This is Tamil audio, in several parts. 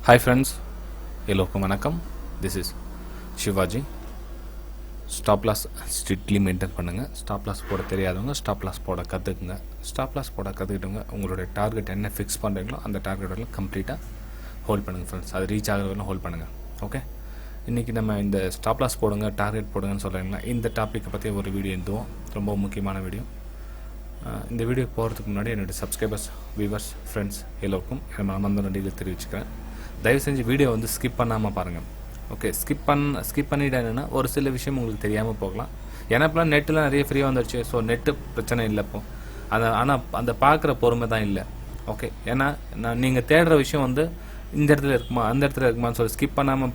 Hi friends, எல்லோருக்கும் வணக்கம். This is Shivaji. Stop loss strictly maintain பண்ணுங்க. Stop loss போட தெரியாதவங்க stop loss போட கற்றுக்குங்க. Stop loss போட கற்றுக்கிட்டவங்க உங்களுடைய டார்கெட் என்ன ஃபிக்ஸ் பண்ணுறீங்களோ அந்த டார்கெட்டில் கம்ப்ளீட்டாக ஹோல்ட் பண்ணுங்கள் ஃப்ரெண்ட்ஸ். அது ரீச் ஆகிறவங்களும் ஹோல்ட் பண்ணுங்கள். ஓகே, இன்றைக்கி நம்ம இந்த ஸ்டாப் லாஸ் போடுங்க, டார்கெட் போடுங்கன்னு சொல்கிறீங்களா, இந்த டாப்பிக்கை பற்றி ஒரு வீடியோ இருந்தோம். ரொம்ப முக்கியமான வீடியோ. இந்த வீடியோ போகிறதுக்கு முன்னாடி என்னுடைய சப்ஸ்கிரைபர்ஸ், வியூவர்ஸ், ஃப்ரெண்ட்ஸ் எல்லோருக்கும் என்னோட மனமார்ந்த நன்றிகளை தெரிவிச்சுக்கிறேன். தயவு செஞ்சு வீடியோ வந்து ஸ்கிப் பண்ணாமல் பாருங்கள். ஓகே, ஸ்கிப் பண்ணிட்டேன்னா ஒரு சில விஷயம் உங்களுக்கு தெரியாமல் போகலாம். ஏன்னா இப்போலாம் நெட்டில் நிறைய ஃப்ரீயாக வந்துடுச்சு. ஸோ நெட்டு பிரச்சனை இல்லை இப்போ. ஆனால் அந்த பார்க்குற பொறுமை தான் இல்லை. ஓகே, ஏன்னா நீங்கள் தேடுற விஷயம் வந்து இந்த இடத்துல இருக்குமா அந்த இடத்துல இருக்குமான்னு சொல்லி ஸ்கிப் பண்ணாமல்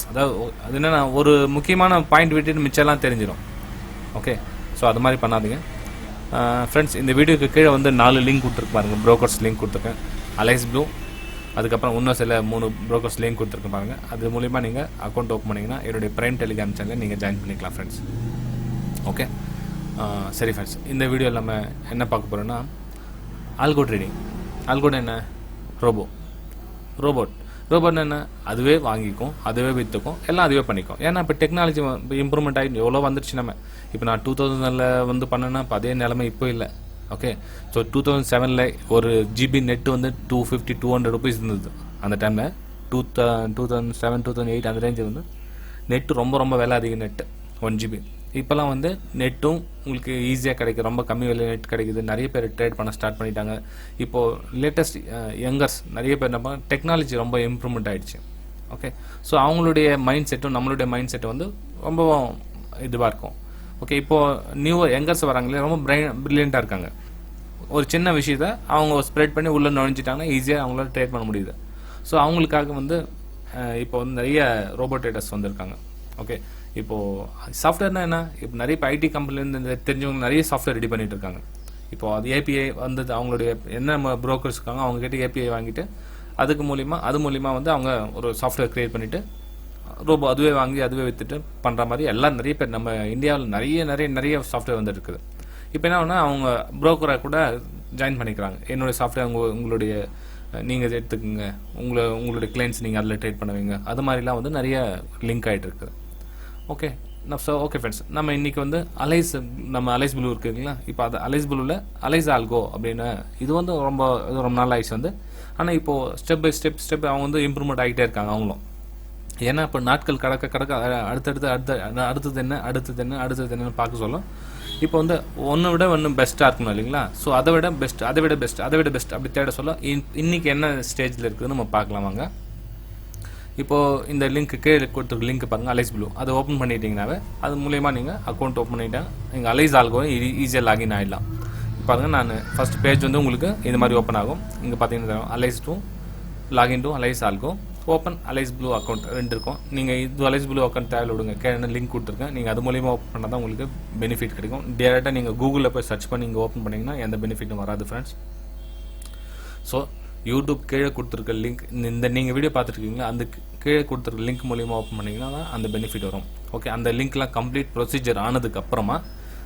அதாவது அது என்னென்னா ஒரு முக்கியமான பாயிண்ட் விட்டுட்டு மிச்சம்லாம் தெரிஞ்சிடும். ஓகே, ஸோ அது மாதிரி பண்ணாதீங்க ஃப்ரெண்ட்ஸ். இந்த வீடியோக்கு கீழே வந்து 4 லிங்க் கொடுத்துருக்கு பாருங்கள். ப்ரோக்கர்ஸ் லிங்க் கொடுத்துருக்கேன், அலைஸ் ப்ளூ, அதுக்கப்புறம் இன்னும் சில 3 ப்ரோக்கர்ஸ் லிங்க் கொடுத்துருக்கேன் பாருங்கள். அது மூலிமா நீங்கள் அக்கௌண்ட் ஓப்பன் பண்ணிங்கன்னா என்னுடைய பிரைம் டெலிகிராம் சேனலில் நீங்கள் ஜாயின் பண்ணிக்கலாம் ஃப்ரெண்ட்ஸ். ஓகே, சரி ஃப்ரெண்ட்ஸ், இந்த வீடியோவில் நம்ம என்ன பார்க்க போகிறோன்னா ஆல்கோ ட்ரேடிங். ஆல்கோட என்ன? ரோபோட் என்ன? அதுவே வாங்கிக்கும், அதுவே விற்றுக்கும், எல்லாம் அதுவே பண்ணிக்கும். ஏன்னா இப்போ டெக்னாலஜி இம்ப்ரூவ்மெண்ட் ஆகி எவ்வளோ வந்துருச்சு. நம்ம இப்போ நான் 2000 வந்து பண்ணேன்னா இப்போ அதே நிலைமை இப்போ இல்லை. ஓகே, ஸோ 2007 ஒரு ஜிபி நெட்டு வந்து 250-200 ருபீஸ் இருந்தது. அந்த டைமில் 2007, 2008 அந்த ரேஞ்சு வந்து நெட்டு ரொம்ப விலை அதிகம். Net 1 GB. இப்போலாம் வந்து நெட்டும் உங்களுக்கு ஈஸியாக கிடைக்குது, ரொம்ப கம்மி விலை நெட் கிடைக்குது. நிறைய பேர் ட்ரேட் பண்ண ஸ்டார்ட் பண்ணிட்டாங்க. இப்போது லேட்டஸ்ட் யங்கர்ஸ் நிறைய பேர் என்ன பண்ண, டெக்னாலஜி ரொம்ப இம்ப்ரூவ்மெண்ட் ஆகிடுச்சு. ஓகே, ஸோ அவங்களுடைய மைண்ட் செட்டும் நம்மளுடைய மைண்ட் செட்டும் வந்து ரொம்ப இதுவாக இருக்கும். ஓகே, இப்போது நியூ யங்கர்ஸ் வராங்களே ரொம்ப பிரில்லியண்ட்டாக இருக்காங்க. ஒரு சின்ன விஷயத்தை அவங்க ஸ்ப்ரெட் பண்ணி உள்ளே நுழைஞ்சிட்டாங்கன்னா ஈஸியாக அவங்களால ட்ரேட் பண்ண முடியுது. ஸோ அவங்களுக்காக வந்து இப்போ வந்து நிறைய ரோபோ ட்ரேடர்ஸ் வந்திருக்காங்க. ஓகே, இப்போது சாஃப்ட்வேர்னா என்ன, இப்போ நிறைய இப்போ ஐடி கம்பெனிலேருந்து தெரிஞ்சவங்க நிறைய சாஃப்ட்வேர் ரெடி பண்ணிட்டு இருக்காங்க. இப்போது அது ஏபிஐ வந்தது. அவங்களுடைய என்ன ப்ரோக்கர்ஸ் இருக்காங்க அவங்ககிட்ட ஏபிஐ வாங்கிட்டு அது மூலிமா வந்து அவங்க ஒரு சாஃப்ட்வேர் க்ரியேட் பண்ணிவிட்டு ரோபோ அதுவே வாங்கி அதுவே விற்றுட்டு பண்ணுற மாதிரி எல்லாம் நிறைய பேர் நம்ம இந்தியாவில் நிறைய சாஃப்ட்வேர் வந்துட்டு இருக்குது. இப்போ என்ன ஒன்று, அவங்க ப்ரோக்கரை கூட ஜாயின் பண்ணிக்கிறாங்க. என்னுடைய சாஃப்ட்வேர் உங்களுடைய நீங்கள் எடுத்துக்கோங்க, உங்களுடைய கிளைண்ட்ஸ் நீங்கள் அதில் ட்ரேட் பண்ணுவீங்க. அது மாதிரிலாம் வந்து நிறைய லிங்க் ஆகிட்டு இருக்குது. ஓகே, ஓகே ஃப்ரெண்ட்ஸ், நம்ம இன்றைக்கி வந்து அலைஸ் ப்ளூ இருக்குங்களா. இப்போ அது அலைஸ் ப்ளூவில் அலைஸால்கோ அப்படின்னு இது வந்து ரொம்ப நாள் ஆயிடுச்சு வந்து. ஆனால் இப்போது ஸ்டெப் பை ஸ்டெப் அவங்க வந்து இம்ப்ரூவ்மெண்ட் ஆகிட்டே இருக்காங்க அவங்களும். ஏன்னா இப்போ நாட்கள் கடக்க அடுத்தது என்னன்னு பார்க்க சொல்லும். இப்போ வந்து ஒன்றை விட ஒன்று பெஸ்ட்டாக இருக்கணும் இல்லைங்களா. ஸோ அதை விட பெஸ்ட் அப்படி தேட சொல்ல இன்றைக்கி என்ன ஸ்டேஜில் இருக்குதுன்னு நம்ம பார்க்கலாம் வாங்க. இப்போது இந்த லிங்க் கீழே கொடுத்துருக்க லிங்க் பாருங்கள், அலைஸ் ப்ளூ. அதை ஓப்பன் பண்ணிட்டீங்கன்னாவே அது மூலயமா நீங்கள் அக்கௌண்ட் ஓப்பன் பண்ணிட்டேன் நீங்கள் அலைஸால்கோ ஈஸியாக லாகின் ஆகிடலாம். பாருங்கள், நான் ஃபஸ்ட் பேஜ் வந்து உங்களுக்கு இது மாதிரி ஓப்பன் ஆகும். இங்கே பார்த்தீங்கன்னா அலைஸ் டு லாகின் டு அலைஸால்கோ, ஓப்பன் அலைஸ் ப்ளூ அக்கௌண்ட் 2 இருக்கும். நீங்கள் இது அலைஸ் ப்ளூ அக்கௌண்ட் தேவை விடுங்க, கீழே லிங்க் கொடுத்துருக்கேன். நீங்கள் அது மூலிமா ஓப்பன் பண்ணால் தான் உங்களுக்கு பெனிஃபிட் கிடைக்கும். டேரெக்டாக நீங்கள் கூகுளில் போய் சர்ச் பண்ணி நீங்கள் ஓப்பன் பண்ணிங்கன்னா எந்த பெனிஃபிட்டும் வராது ஃப்ரெண்ட்ஸ். ஸோ யூடியூப் கீழே கொடுத்துருக்க லிங்க், இந்த நீங்கள் வீடியோ பார்த்துருக்கீங்களா, அந்த கீழே கொடுத்துருக்க லிங்க் மூலிமா ஓப்பன் பண்ணிங்கன்னா தான் அந்த பெனிஃபிட் வரும். ஓகே, அந்த லிங்க்லாம் கம்ப்ளீட் ப்ரொசீஜர் ஆனதுக்கப்புறமா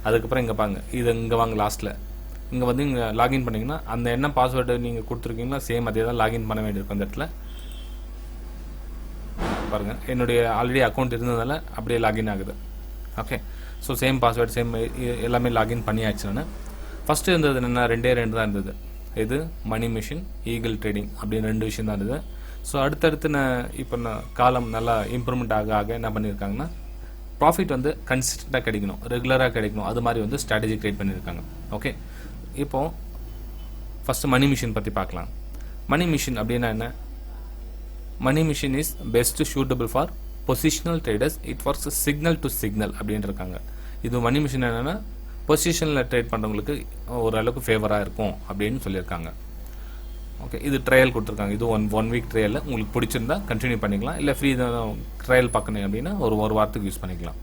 அதுக்கப்புறம் இங்கே பாருங்க, இது இங்கே வாங்க லாஸ்ட்டில் இங்கே வந்து இங்கே லாகின் பண்ணிங்கன்னா அந்த என்ன பாஸ்வேர்டு நீங்கள் கொடுத்துருக்கீங்களா சேம் அதே தான் லாகின் பண்ண வேண்டியிருக்கும். அந்த இடத்துல பாருங்கள், என்னுடைய ஆல்ரெடி அக்கௌண்ட் இருந்ததால் அப்படியே லாகின் ஆகுது. Okay, so same password same எல்லாமே லாகின் பண்ணியாச்சுன்னு. ஃபஸ்ட்டு இருந்தது என்ன, 2 தான் இருந்தது. இது மணி மிஷின், ஈகிள் ட்ரேடிங் அப்படின்னு 2 விஷயம் தான் இருந்தது. ஸோ அடுத்தடுத்து காலம் நல்லா இம்ப்ரூவ்மெண்ட் ஆக என்ன பண்ணியிருக்காங்கன்னா ப்ராஃபிட் வந்து கன்சிஸ்டண்ட்டாக கிடைக்கணும், ரெகுலராக கிடைக்கணும், அது மாதிரி வந்து ஸ்ட்ராட்டஜி க்ரியேட் பண்ணியிருக்காங்க. ஓகே, இப்போது ஃபஸ்ட்டு மணி மிஷின் பற்றி பார்க்கலாம். மணி மிஷின் அப்படின்னா என்ன? Money machine is best suitable for positional traders. It works signal to signal அப்படின்னு இருக்காங்க. இது மணி மிஷின் என்னென்னா பொசிஷனில் ட்ரேட் பண்ணுறவங்களுக்கு ஓரளவுக்கு ஃபேவராக இருக்கும் அப்படின்னு சொல்லியிருக்காங்க. ஓகே, இது ட்ரையல் கொடுத்துருக்காங்க. இது ஒன் வீக் ட்ரையலில் உங்களுக்கு பிடிச்சிருந்தா கண்டினியூ பண்ணிக்கலாம், இல்லை ஃப்ரீ ட்ரையல் பார்க்கணும் அப்படின்னா ஒரு வாரத்துக்கு யூஸ் பண்ணிக்கலாம்.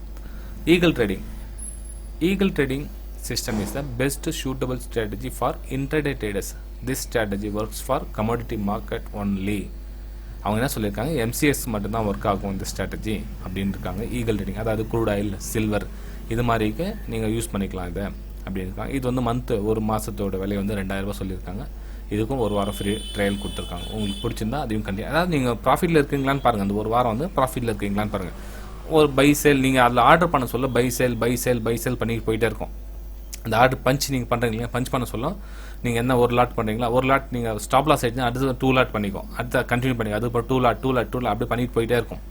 Eagle trading system is the best suitable strategy for intraday traders. This strategy works for commodity market only. அவங்க என்ன சொல்லியிருக்காங்க, MCS மட்டும்தான் ஒர்க் ஆகும் இந்த ஸ்ட்ராட்டஜி அப்படின்னு இருக்காங்க. ஈகிள் ட்ரேடிங் அதாவது க்ரூட் ஆயில், சில்வர் இது மாதிரிக்கு நீங்கள் யூஸ் பண்ணிக்கலாம் இதை அப்படின்னு இருக்காங்க. இது வந்து ஒரு மாதத்தோட விலை வந்து 2000 ரூபாய் சொல்லியிருக்காங்க. இதுக்கும் ஒரு வாரம் ஃப்ரீ ட்ரையல் கொடுத்துருக்காங்க. உங்களுக்கு பிடிச்சிருந்தா அதையும் அதாவது நீங்கள் ப்ராஃபிட்டில் இருக்கீங்களான்னு பாருங்கள். அந்த ஒரு வாரம் வந்து ப்ராஃபிட்டில் இருக்கீங்களான்னு பாருங்கள். ஒரு பை சேல் நீங்கள் அதில் ஆர்டர் பண்ண சொல்ல பை சேல் பண்ணிட்டு போயிட்டே இருக்கும். அந்த ஆர்டர் பஞ்ச் நீங்கள் பண்ணுறீங்க, பஞ்ச் பண்ண சொல்ல நீங்கள் என்ன ஒரு லாட் பண்ணுறீங்களா, ஒரு லாட் நீங்கள் ஸ்டாப் லாஸ் ஆகிடுச்சுன்னா அடுத்து 2 லாட் பண்ணிக்கும், அடுத்த கண்டினியூ பண்ணிக்கும், அது இப்போ 2 லாட் அப்படி பண்ணிட்டு போயிட்டே இருக்கும்.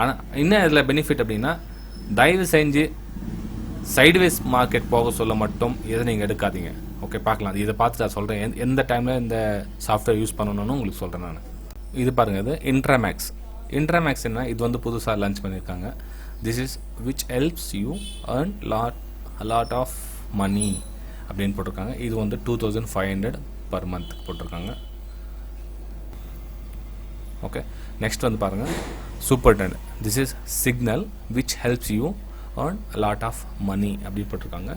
ஆனால் இன்னும் இதில் பெனிஃபிட் அப்படின்னா தயவு செஞ்சு சைட்வேஸ் மார்க்கெட் போக சொல்ல மட்டும் இதை நீங்கள் எடுக்காதீங்க. ஓகே, பார்க்கலாம். இதை பார்த்து நான் சொல்கிறேன் எந்த டைமில் இந்த சாஃப்ட்வேர் யூஸ் பண்ணணும்னு உங்களுக்கு சொல்கிறேன் நான். இது பாருங்கள், இது இன்ட்ராமேக்ஸ் என்ன, இது வந்து புதுசாக லான்ச் பண்ணியிருக்காங்க. This is which helps you earn lot of money அப்படின்னு போட்டிருக்காங்க. இது வந்து 2500 per month போட்டிருக்காங்க. ஓகே, நெக்ஸ்ட் வந்து பாருங்கள் super trend. This is signal which helps you earn lot of money அப்படின்னு போட்டிருக்காங்க.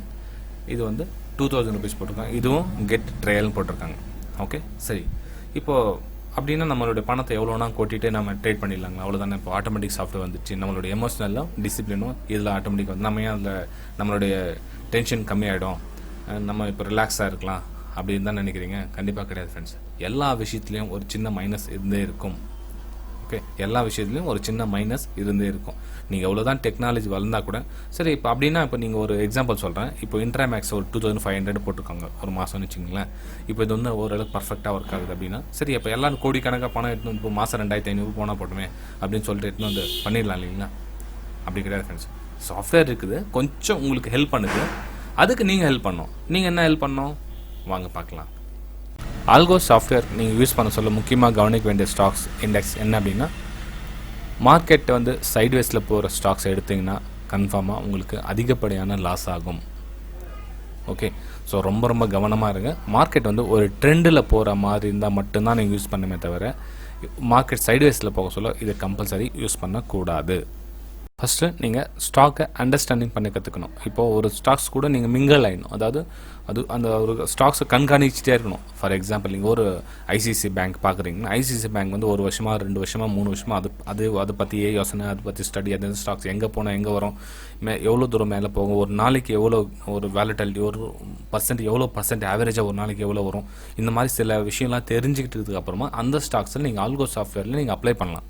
இது வந்து 2000 rupees போட்டிருக்காங்க. இதுவும் கெட் ட்ரையல்னு போட்டிருக்காங்க. ஓகே, சரி. இப்போது அப்படின்னா நம்மளுடைய பணத்தை எவ்வளோனா கொட்டிட்டு நம்ம ட்ரேட் பண்ணிடலாங்களா, அவ்வளோதானே. இப்போ ஆட்டோமேட்டிக் சாஃப்ட்வேர் வந்துச்சு. நம்மளுடைய எமோஷனலும் டிசிப்ளினும் இதில் ஆட்டோமேட்டிக் வந்து நம்ம ஏன் அதில் நம்மளுடைய டென்ஷன் கம்மியாகிடும், நம்ம இப்போ ரிலாக்ஸாக இருக்கலாம் அப்படின்னு தான் நினைக்கிறீங்க? கண்டிப்பாக கிடையாது ஃப்ரெண்ட்ஸ். எல்லா விஷயத்துலேயும் ஒரு சின்ன மைனஸ் இருந்தே இருக்கும். ஓகே, எல்லா விஷயத்துலையும் ஒரு சின்ன மைனஸ் இருந்தே இருக்கும். நீங்கள் எவ்வளோ தான் டெக்னாலஜி வளர்ந்தால் கூட சரி. இப்போ அப்படின்னா இப்போ நீங்கள் ஒரு எக்ஸாம்பிள் சொல்கிறேன். இப்போ இன்ட்ராமேக்ஸ் ஒரு 2500 போட்டிருக்காங்க ஒரு மாதம்னு வச்சுங்களேன். இப்போ இது வந்து ஓரளவுக்கு பர்ஃபெக்டாக ஒர்க் ஆகுது அப்படின்னா சரி. இப்போ எல்லோரும் கோடிக்கணக்காக பணம் எடுத்து இப்போ மாதம் 2500 போனால் போட்டுமே அப்படின்னு சொல்லிட்டு எடுத்துன்னு வந்து பண்ணிடலாம் இல்லைங்களா? அப்படி கிடையாது ஃப்ரெண்ட்ஸ். சாஃப்ட்வேர் இருக்குது, கொஞ்சம் உங்களுக்கு ஹெல்ப் பண்ணுது, அதுக்கு நீங்கள் ஹெல்ப் பண்ணணும். நீங்கள் என்ன ஹெல்ப் பண்ணணும் வாங்க பார்க்கலாம். ஆல்கோ சாஃப்ட்வேர் நீங்கள் யூஸ் பண்ண சொல்ல முக்கியமாக கவனிக்க வேண்டிய ஸ்டாக்ஸ் இண்டெக்ஸ் என்ன அப்படின்னா, மார்க்கெட் வந்து சைட்வேஸில் போகிற ஸ்டாக்ஸ் எடுத்திங்கன்னா கன்ஃபார்மாக உங்களுக்கு அதிகப்படியான லாஸ் ஆகும். ஓகே, ஸோ ரொம்ப கவனமாக இருங்க. மார்க்கெட் வந்து ஒரு ட்ரெண்டில் போகிற மாதிரி இருந்தால் மட்டும்தான் நீங்கள் யூஸ் பண்ணுமே தவிர மார்க்கெட் சைட்வேஸில் போக சொல்ல இதை கம்பல்சரி யூஸ் பண்ணக்கூடாது. ஃபஸ்ட்டு நீங்கள் ஸ்டாக்கை அண்டர்ஸ்டாண்டிங் பண்ணி கற்றுக்கணும். இப்போது ஒரு ஸ்டாக்ஸ் கூட நீங்கள் மிங்கல் ஆகிடணும். அதாவது அந்த ஒரு ஸ்டாக்ஸை கண்காணிச்சிட்டே இருக்கணும். ஃபார் எக்ஸாம்பிள் நீங்கள் ஒரு ஐசிசி பேங்க் பார்க்குறீங்கன்னா, ஐசிசி பேங்க் வந்து 1 வருஷமாக 2 வருஷமாக 3 வருஷமாக அதை பற்றியே யோசனை, அதை பற்றி ஸ்டடி, அது ஸ்டாக்ஸ் எங்கே போனால் எங்கே வரும், எவ்வளோ தூரம் மேலே போகும், ஒரு நாளைக்கு எவ்வளோ ஒரு வேலட்டிலிட்டி, ஒரு எவ்வளோ பர்சன்ட் ஆவரேஜாக ஒரு நாளைக்கு எவ்வளோ வரும், இந்த மாதிரி சில விஷயம்லாம் தெரிஞ்சுக்கிட்டதுக்கு அப்புறமா அந்த ஸ்டாக்ஸில் நீங்கள் ஆல்கோ சாஃப்ட்வேரில் நீங்கள் அப்ளை பண்ணலாம்.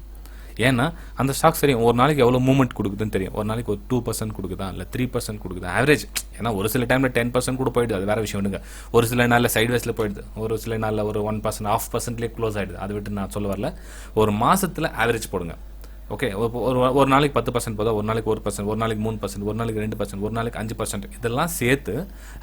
ஏன்னா அந்த ஸ்டாக்ஸ் தெரியும் ஒரு நாளைக்கு எவ்வளோ மூவ்மெண்ட் கொடுக்குதுன்னு தெரியும். ஒரு நாளைக்கு ஒரு 2% கொடுக்குதா இல்லை 3% கொடுக்குதா ஆவரேஜ். ஏன்னா ஒரு சில டைமில் 10% கூட போயிடுது, அது வேறு விஷயம். விடுங்க. ஒரு சில நாளில் சைட்வேஸில் போயிடுது, ஒரு சில நாளில் ஒரு 1%, 0.5%லேயே க்ளோஸ் ஆகிடுது. அதை விட்டு நான் சொல்ல வரல. ஒரு மாதத்தில் ஆவரேஜ் போடுங்க. ஓகே, ஒரு நாளைக்கு 10% போதா, ஒரு நாளைக்கு 1%, ஒரு நாளைக்கு 3%, ஒரு நாளைக்கு 2%, ஒரு நாளைக்கு 5%, இதெல்லாம் சேர்த்து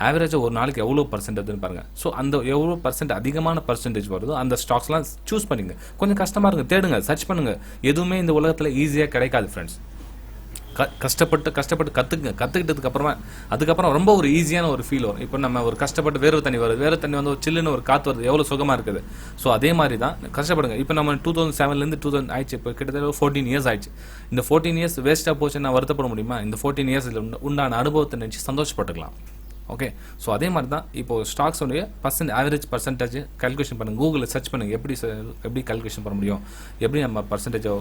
ஆவரேஜாக ஒரு நாளைக்கு எவ்வளோ பர்சன்ட் வருதுன்னு பாருங்கள். ஸோ அந்த எவ்வளோ பர்சன்ட் அதிகமான பர்சன்டேஜ் வருதோ அந்த ஸ்டாக்ஸ்லாம் சூஸ் பண்ணிங்க. கொஞ்சம் கஷ்டமாக இருங்க, தேடுங்க, சர்ச் பண்ணுங்கள். எதுவுமே இந்த உலகத்தில் ஈஸியாக கிடைக்காது ஃப்ரெண்ட்ஸ். கஷ்டப்பட்டு கற்றுக்கிட்டதுக்கு அப்புறமா அதுக்கப்புறம் ரொம்ப ஒரு ஈஸியான ஒரு ஃபீல் வரும். இப்போ நம்ம ஒரு கஷ்டப்பட்டு வேறு தண்ணி வருது, வேறு தண்ணி வந்து ஒரு சில்லுன்னு ஒரு காற்று வருது, எவ்வளோ சுகமாக இருக்குது. ஸோ அதே மாதிரி தான் கஷ்டப்படுங்க. இப்போ நம்ம 2007 ஆயிடுச்சு, இப்போ கிட்டத்தட்ட 14 இயர்ஸ் ஆயிடுச்சு. இந்த 14 இயர்ஸ் வேஸ்ட்டாக போச்சு நான் வருத்தப்பட முடியுமா? இந்த 14 இயர்ஸில் உண்டான அனுபவத்தை நினச்சி சந்தோஷப்பட்டுக்கலாம். ஓகே, ஸோ அதே மாதிரி தான் இப்போது ஸ்டாக்ஸோடைய ஆவரேஜ் பர்சன்டேஜ் கால்குலேஷன் பண்ணுங்கள். கூகுளில் சர்ச் பண்ணுங்கள், எப்படி கால்குலேஷன் பண்ண முடியும், எப்படி நம்ம பர்சன்டேஜோ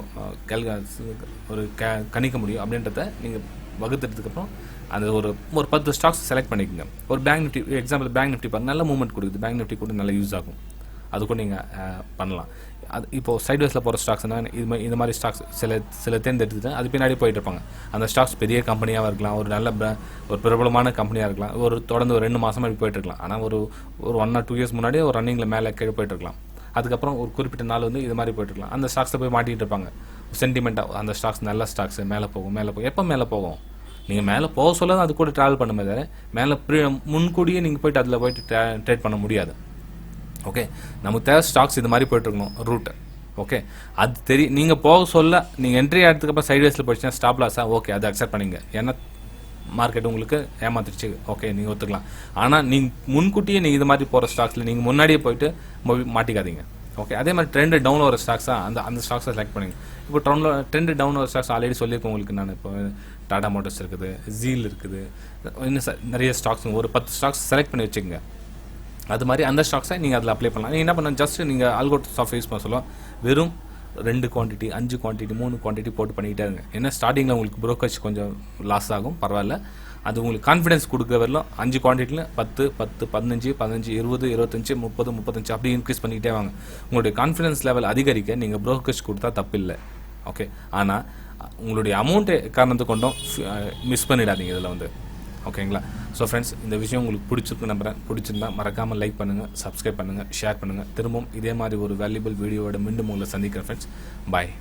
கணிக்க முடியும் அப்படின்றத நீங்கள் வகுத்துட்டதுக்கப்புறம் அந்த ஒரு 10 ஸ்டாக்ஸ் செலக்ட் பண்ணிக்கோங்க. ஒரு bank Nifty example, bank Nifty பாருங்கள், நல்ல மூவ்மெண்ட் கொடுக்குது. பேங்க் நிஃப்டி கூட நல்லா யூஸ் ஆகும், அது கூட நீங்கள் பண்ணலாம். அது இப்போது சைட்வேஸில் போகிற ஸ்டாக்ஸ்னா இந்த மாதிரி ஸ்டாக்ஸ் சில தேர்ந்தெடுத்துட்டு அது பின்னாடி போயிட்டு இருப்பாங்க. அந்த ஸ்டாக்ஸ் பெரிய கம்பெனியாக இருக்கலாம், ஒரு நல்ல ஒரு பிரபலமான கம்பெனியாக இருக்கலாம், தொடர்ந்து ஒரு 2 மாதமாக இப்படி போயிட்டு இருக்கலாம். ஆனால் ஒரு 1 or 2 years முன்னாடி ஒரு ரன்னிங்கில் மேலே கீழே போயிட்டு இருக்கலாம். அதுக்கப்புறம் ஒரு குறிப்பிட்ட நாள் வந்து இது மாதிரி போயிட்டு இருக்கலாம். அந்த ஸ்டாக்ஸை போய் மாட்டிகிட்டு இருப்பாங்க. சென்டிமெண்ட்டாக அந்த ஸ்டாக்ஸ் நல்ல ஸ்டாக்ஸ் மேலே போகும். எப்போ மேலே போகும்? நீங்கள் மேலே போக சொல்ல அது கூட ட்ராவல் பண்ணுமே தவிர மேலே முன்கூடியே நீங்கள் போயிட்டு அதில் போயிட்டு ட்ரேட் பண்ண முடியாது. ஓகே, நமக்கு தேவை ஸ்டாக்ஸ் இது மாதிரி போய்ட்டுருக்கணும் ரூட்டு. ஓகே, அது தெரியும். நீங்கள் போக சொல்ல நீங்கள் என்ட்ரி ஆகிறதுக்கப்புறம் சைட்வேஸில் போயிடுச்சுன்னா ஸ்டாப் லாஸாக ஓகே, அதை அக்செப்ட் பண்ணிங்க. ஏன்னா மார்க்கெட் உங்களுக்கு ஏமாத்திடுச்சு, ஓகே, நீங்கள் ஒத்துக்கலாம். ஆனால் நீங்கள் முன்கூட்டியே நீங்கள் இது மாதிரி போகிற ஸ்டாக்ஸில் நீங்கள் முன்னாடியே போயிட்டு மாட்டிக்காதீங்க. ஓகே, அதே மாதிரி ட்ரெண்டு டவுன் வர ஸ்டாக்ஸாக அந்த ஸ்டாக்ஸை செலக்ட் பண்ணிங்க. இப்போ ட்ரெண்டு டவுன் வர ஸ்டாக்ஸ் ஆல்ரெடி சொல்லியிருக்கேன் உங்களுக்கு. நான் இப்போ டாடா மோட்டர்ஸ் இருக்குது, ஜீல் இருக்குது, இன்னும் நிறைய ஸ்டாக்ஸ், ஒரு 10 ஸ்டாக்ஸ் செலக்ட் பண்ணி வச்சுக்கோங்க. அது மாதிரி அந்த ஸ்டாக்ஸை நீங்கள் அதில் அப்ளை பண்ணலாம். நீங்கள் என்ன பண்ணலாம், ஜஸ்ட் நீங்கள் ஆல்கோ சாஃப்ட்வேர் யூஸ் பண்ண சொல்லுவோம். வெறும் 2 குவான்டிட்டி, 5 குவான்டிட்டி, 3 குவான்டிட்டி போட்டு பண்ணிக்கிட்டே இருங்க. ஏன்னா ஸ்டார்டிங்கில் உங்களுக்கு ப்ரோக்கரேஜ் கொஞ்சம் லாஸ் ஆகும், பரவாயில்ல. அது உங்களுக்கு கான்ஃபிடன்ஸ் கொடுக்குற வரலும் 5 குவான்டிட்டியில் 10 10 15 15 20 25 30 35 அப்படி இன்க்ரீஸ் பண்ணிக்கிட்டே வாங்க. உங்களுடைய கான்ஃபிடன்ஸ் லெவல் அதிகரிக்க நீங்கள் ப்ரோக்கர்ஸ் கொடுத்தா தப்பில்லை. ஓகே, ஆனால் உங்களுடைய அமௌண்ட்டை காரணத்தை கொண்டும் மிஸ் பண்ணிடாதீங்க இதில் வந்து. ஓகேங்களா? ஸோ ஃப்ரெண்ட்ஸ், இந்த விஷயம் உங்களுக்கு பிடிச்சிருக்கு நம்புறேன். பிடிச்சிருந்தா மறக்காமல் லைக் பண்ணுங்கள், சப்ஸ்கிரைப் பண்ணுங்கள், ஷேர் பண்ணுங்கள். திரும்பவும் இதே மாதிரி ஒரு வேல்யூபிள் வீடியோவோட மீண்டும் உங்களை சந்திக்கிறேன் ஃப்ரெண்ட்ஸ். பாய்.